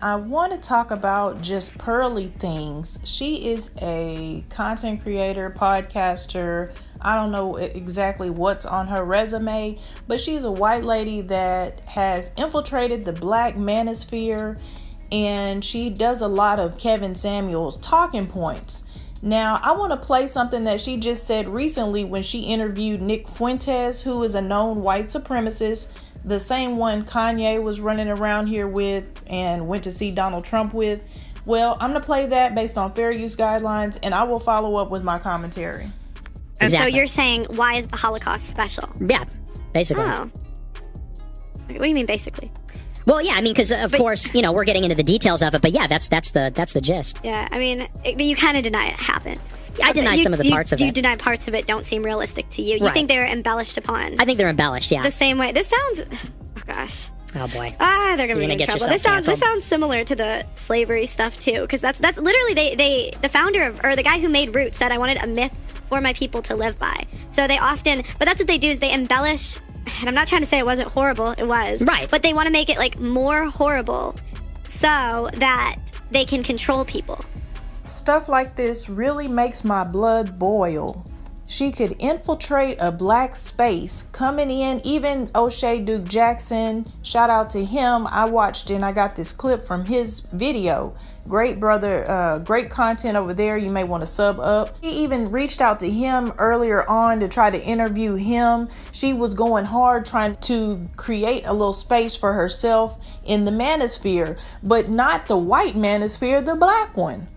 I want to talk about just Pearly things. She is a content creator, podcaster. I don't know exactly what's on her resume, but she's a white lady that has infiltrated the black manosphere, and she does a lot of Kevin Samuels talking points. Now, I want to play something that she just said recently when she interviewed Nick Fuentes, who is a known white supremacist, the same one Kanye was running around here with and went to see Donald Trump with. Well, I'm going to play that based on fair use guidelines, and I will follow up with my commentary. Exactly. So you're saying, why is the Holocaust special? Yeah, basically. Oh. What do you mean, basically? Well, yeah, I mean, because of course, you know, we're getting into the details of it, but yeah, that's the gist. Yeah, I mean, you kind of deny it happened. I deny some of the parts of it. You deny parts of it don't seem realistic to you. You think they're embellished upon. I think they're embellished, yeah. The same way. This sounds... Oh, gosh. Oh, boy. They're gonna be in trouble. This sounds similar to the slavery stuff, too, because that's literally, the founder of, or the guy who made Roots said, I wanted a myth for my people to live by. So they often... But that's what they do, is they embellish... And I'm not trying to say it wasn't horrible. It was. Right. But they want to make it, like, more horrible so that they can control people. Stuff like this really makes my blood boil. She could infiltrate a black space, coming in, even O'Shea Duke Jackson, shout out to him. I watched and I got this clip from his video. Great brother, great content over there. You may want to sub up. She even reached out to him earlier on to try to interview him. She was going hard trying to create a little space for herself in the manosphere, but not the white manosphere, the black one.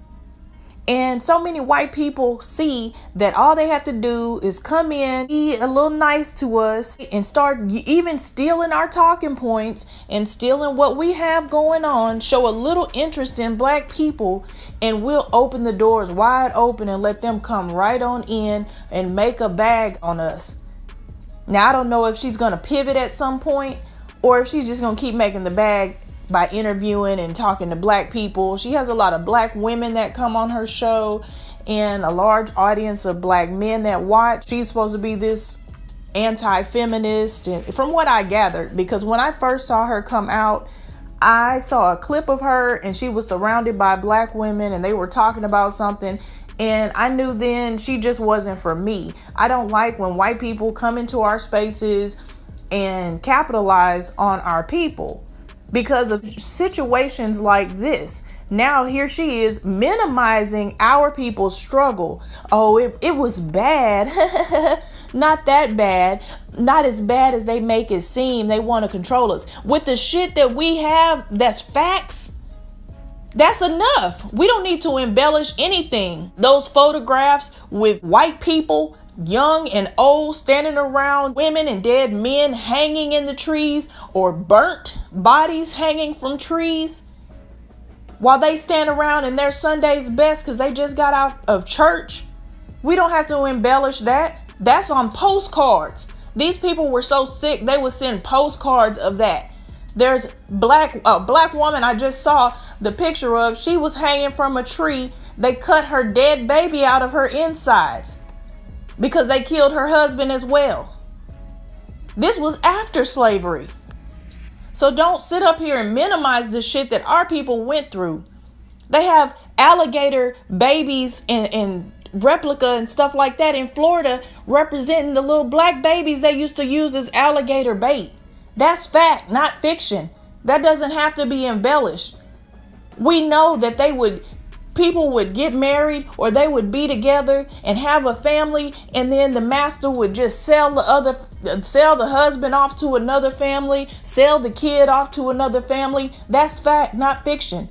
And so many white people see that all they have to do is come in, be a little nice to us, and start even stealing our talking points and stealing what we have going on, show a little interest in black people, and we'll open the doors wide open and let them come right on in and make a bag on us. Now, I don't know if she's going to pivot at some point or if she's just going to keep making the bag by interviewing and talking to black people. She has a lot of black women that come on her show and a large audience of black men that watch. She's supposed to be this anti-feminist, and from what I gathered, because when I first saw her come out, I saw a clip of her and she was surrounded by black women and they were talking about something, and I knew then she just wasn't for me. I don't like when white people come into our spaces and capitalize on our people because of situations like this. Now here she is minimizing our people's struggle. Oh, it was bad. Not that bad. Not as bad as they make it seem. They want to control us. With the shit that we have that's facts, that's enough. We don't need to embellish anything. Those photographs with white people, young and old, standing around women and dead men hanging in the trees, or burnt bodies hanging from trees, while they stand around in their Sunday's best because they just got out of church. We don't have to embellish that. That's on postcards. These people were so sick they would send postcards of that. There's a black woman I just saw the picture of. She was hanging from a tree. They cut her dead baby out of her insides because they killed her husband as well. This was after slavery. So don't sit up here and minimize the shit that our people went through. They have alligator babies and replica and stuff like that in Florida representing the little black babies they used to use as alligator bait. That's fact, not fiction. That doesn't have to be embellished. We know that people would get married or they would be together and have a family, and then the master would just sell the husband off to another family, sell the kid off to another family. That's fact, not fiction.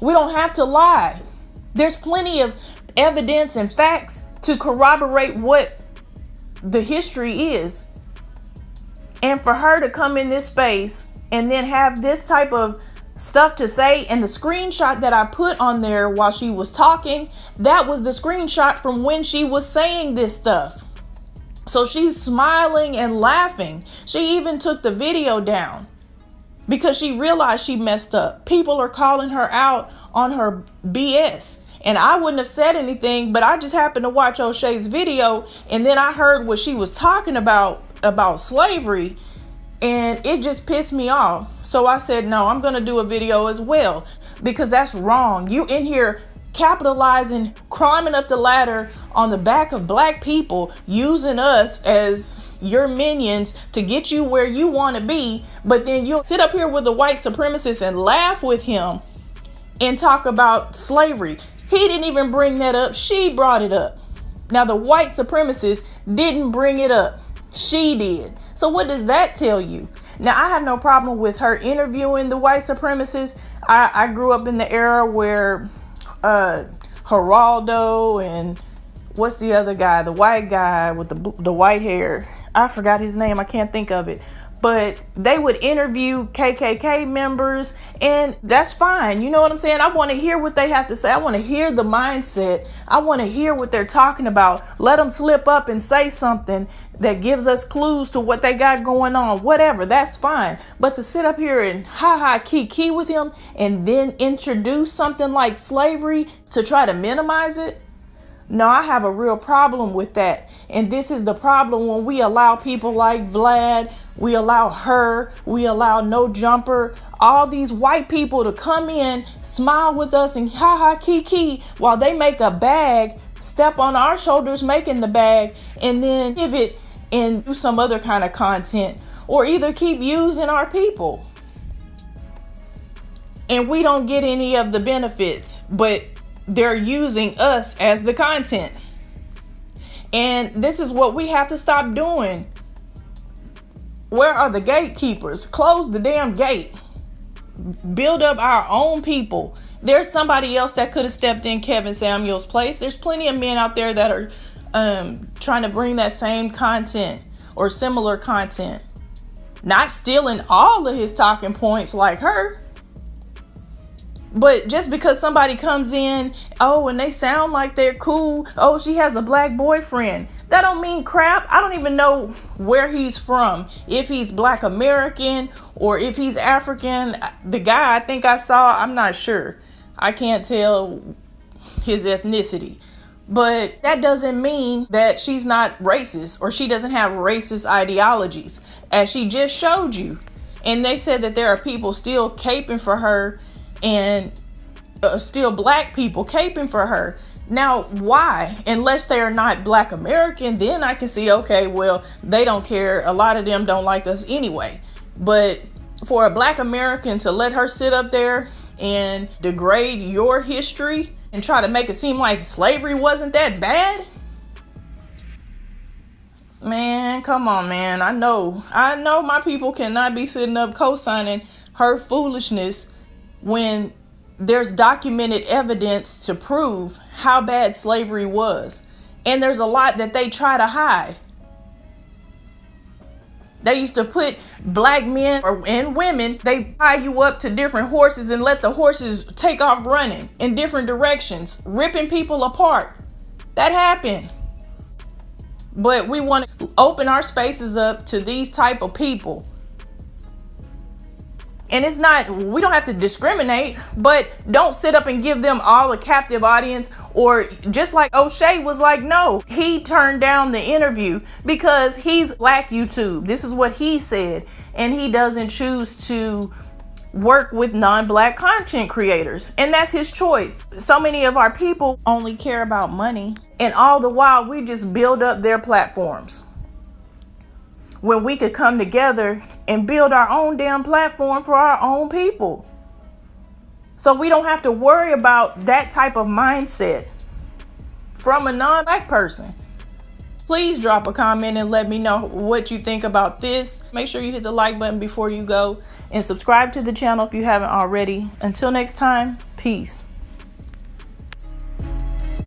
We don't have to lie. There's plenty of evidence and facts to corroborate what the history is. And for her to come in this space and then have this type of stuff to say, and the screenshot that I put on there while she was talking, that was the screenshot from when she was saying this stuff. So she's smiling and laughing. She even took the video down because she realized she messed up. People are calling her out on her BS. And I wouldn't have said anything, but I just happened to watch O'Shea's video, and then I heard what she was talking about slavery. And it just pissed me off. So I said, no, I'm gonna do a video as well, because that's wrong. You in here capitalizing, climbing up the ladder on the back of black people, using us as your minions to get you where you want to be. But then you'll sit up here with the white supremacist and laugh with him and talk about slavery. He didn't even bring that up. She brought it up. Now the white supremacist didn't bring it up. She did. So what does that tell you? Now, I have no problem with her interviewing the white supremacists. I grew up in the era where Geraldo and what's the other guy, the white guy with the white hair, I forgot his name, I can't think of it, but they would interview KKK members, and that's fine. You know what I'm saying? I want to hear what they have to say. I want to hear the mindset. I want to hear what they're talking about. Let them slip up and say something that gives us clues to what they got going on, whatever, that's fine. But to sit up here and kiki with him and then introduce something like slavery to try to minimize it, no, I have a real problem with that. And this is the problem when we allow people like Vlad, we allow her, we allow No Jumper, all these white people to come in, smile with us and kiki while they make a bag, step on our shoulders making the bag, and then pivot and do some other kind of content, or either keep using our people. And we don't get any of the benefits, but they're using us as the content. And this is what we have to stop doing. Where are the gatekeepers? Close the damn gate. Build up our own people. There's somebody else that could have stepped in Kevin Samuel's place. There's plenty of men out there that are trying to bring that same content or similar content. Not stealing all of his talking points like her. But just because somebody comes in, oh, and they sound like they're cool, oh, she has a black boyfriend, that don't mean crap. I don't even know where he's from, if he's Black American or if he's African. The guy I think I saw, I'm not sure. I can't tell his ethnicity. But that doesn't mean that she's not racist or she doesn't have racist ideologies, as she just showed you. And they said that there are people still caping for her, and still black people caping for her. Now, why? Unless they are not Black American, then I can see, okay, well, they don't care. A lot of them don't like us anyway. But for a Black American to let her sit up there and degrade your history and try to make it seem like slavery wasn't that bad? Man, come on, man. I know my people cannot be sitting up co-signing her foolishness when there's documented evidence to prove how bad slavery was. And there's a lot that they try to hide. They used to put black men and women, they tie you up to different horses and let the horses take off running in different directions, ripping people apart. That happened. But we want to open our spaces up to these type of people. And it's not, we don't have to discriminate, but don't sit up and give them all a captive audience. Or just like O'Shea was like, no, he turned down the interview because he's Black YouTube. This is what he said. And he doesn't choose to work with non-Black content creators. And that's his choice. So many of our people only care about money. And all the while we just build up their platforms, when we could come together and build our own damn platform for our own people. So we don't have to worry about that type of mindset from a non-Black person. Please drop a comment and let me know what you think about this. Make sure you hit the like button before you go and subscribe to the channel if you haven't already. Until next time, peace.